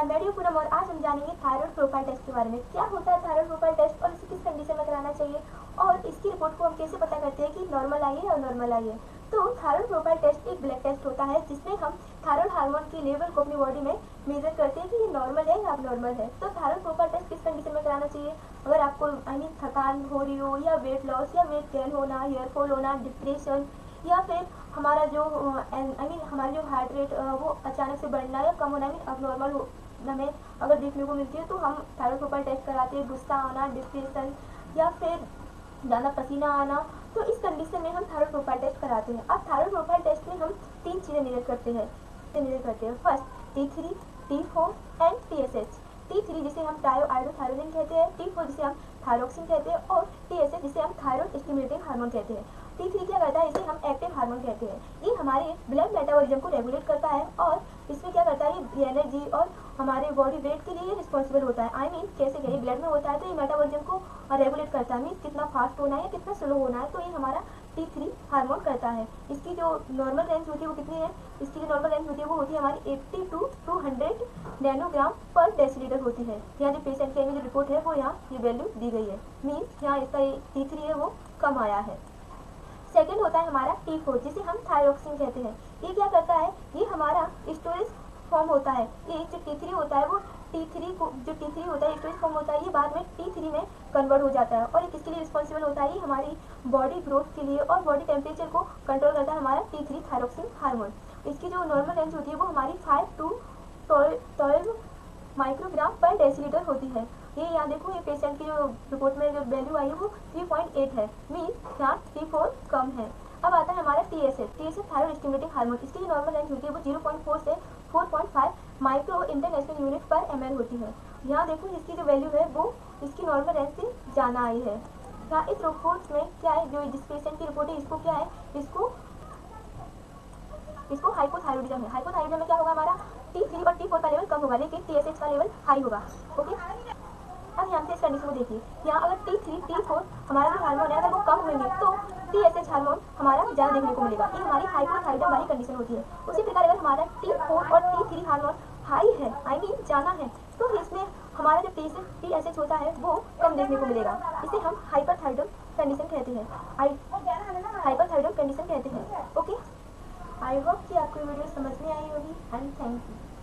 मेडियोपुरम और आज हम जानेंगे थायराइड प्रोफाइल टेस्ट के बारे में। क्या होता है थायराइड प्रोफाइल टेस्ट और इसे किस कंडीशन में कराना चाहिए और इसकी रिपोर्ट को हम कैसे पता करते हैं कि नॉर्मल आई है या नॉर्मल आई है। तो थायराइड प्रोफाइल टेस्ट एक ब्लड टेस्ट होता है जिसमें हम थायराइड हार्मोन के लेवल को अपनी बॉडी में मेजर करते हैं कि ये नॉर्मल है या अबनॉर्मल है। तो थायराइड प्रोफाइल टेस्ट किस कंडीशन में कराना चाहिए? अगर आपको थकान हो रही हो या वेट लॉस या वेट गेन होना, हेयर फॉल होना, डिप्रेशन या फिर हमारा जो हमारी जो हार्ट रेट वो अचानक से बढ़ना या कम होना अबनॉर्मल हो हमें अगर देखने को मिलती है तो हम थायराइड प्रोफाइल टेस्ट कराते हैं। गुस्सा आना, डिप्रेशन या फिर ज़्यादा पसीना आना, तो इस कंडीशन में हम थायराइड प्रोफाइल टेस्ट कराते हैं। अब थायराइड प्रोफाइल टेस्ट में हम 3 चीज़ें मेजर करते हैं। First T3, T4 and TSH। T3 जिसे हम आयोडोथायरोडिन कहते हैं, T4 जिसे हम थायरोक्सिन कहते हैं और TSH जिसे हम थायराइड स्टिमुलेटिंग हार्मोन कहते हैं। T3 क्या करता है? इसे हम एक्टिव हार्मोन कहते हैं। ये हमारे ब्लड मेटाबॉलिज्म को रेगुलेट करता है और इसमें क्या करता है? ये एनर्जी और हमारे बॉडी वेट के लिए रिस्पॉन्सिबल होता है। कैसे क्या? ये ब्लड में होता है तो ये मेटाबॉलिज्म को रेगुलेट करता है। कितना फास्ट होना है या कितना स्लो होना है, तो ये हमारा T3 हार्मोन करता है। इसकी जो नॉर्मल रेंज होती है वो कितनी है? इसकी जो नॉर्मल रेंज होती है वो होती है हमारी 80 to 200 नैनोग्राम पर डेसीलीटर होती है। यहाँ जो पेशेंट के जो रिपोर्ट है वो यहाँ ये वैल्यू दी गई है। मीन्स यहाँ इसका T3 है वो कम आया है। सेकेंड होता है हमारा T4 जिसे हम थायरोक्सिन कहते हैं। ये क्या करता है? ये हमारा स्टोरेज फॉर्म होता है। ये जो T3 होता है वो T3 होता है स्टोरेज फॉर्म होता है, ये बाद में T3 में कन्वर्ट हो जाता है और ये किसके लिए रिस्पॉन्सिबल होता है? ये हमारी बॉडी ग्रोथ के लिए और बॉडी टेम्परेचर को कंट्रोल करता है हमारा T3 थायरोक्सिन हार्मोन। इसकी जो नॉर्मल रेंज होती है वो हमारी 5 to 12 माइक्रोग्राम पर डेसीलीटर होती है। ये यहाँ देखो, ये पेशेंट की जो रिपोर्ट में जो वैल्यू आई है वो 3.8 है। मीन्स यहाँ T4 कम है। अब आता है हमारा TSH थायराइड स्टिमुलेटिंग हार्मोन। इसकी जो नॉर्मल रेंज होती है वो 0.4 से 4.5 माइक्रो इंटरनेशनल यूनिट पर ml होती है। यहाँ देखो इसकी जो वैल्यू है वो इसकी नॉर्मल रेंज से ज़्यादा आई है। यहाँ इस रिपोर्ट में क्या है, जो जिस पेशेंट की रिपोर्ट है इसको क्या है, इसको हाइपोथायरॉयडिज्म है। हाइपोथायरॉयडिज्म में क्या होगा? हमारा T3 और T4 का लेवल कम होगा लेकिन TSH का लेवल हाई होगा। ओके, अब यहाँ से इस कंडीशन को देखिए। यहाँ अगर T3, T4 हमारा जो हार्मोन है अगर वो कम होंगे तो TSH हार्मोन हमारा ज़्यादा देखने को मिलेगा। ये हमारी हाइपोथायरॉयडिज्म वाली कंडीशन होती है। उसी प्रकार अगर हमारा T4 और T3 हार्मोन हाई है, ज़्यादा है, तो इसमें हमारा जो TSH होता है वो कम देखने को मिलेगा। इसे हम हाइपरथायरॉयडिज्म कंडीशन कहते हैं। हाइपरथायरॉयडिज्म कंडीशन कहते हैं। ओके, आई होप कि आपको वीडियो समझ में आई होगी एंड थैंक यू।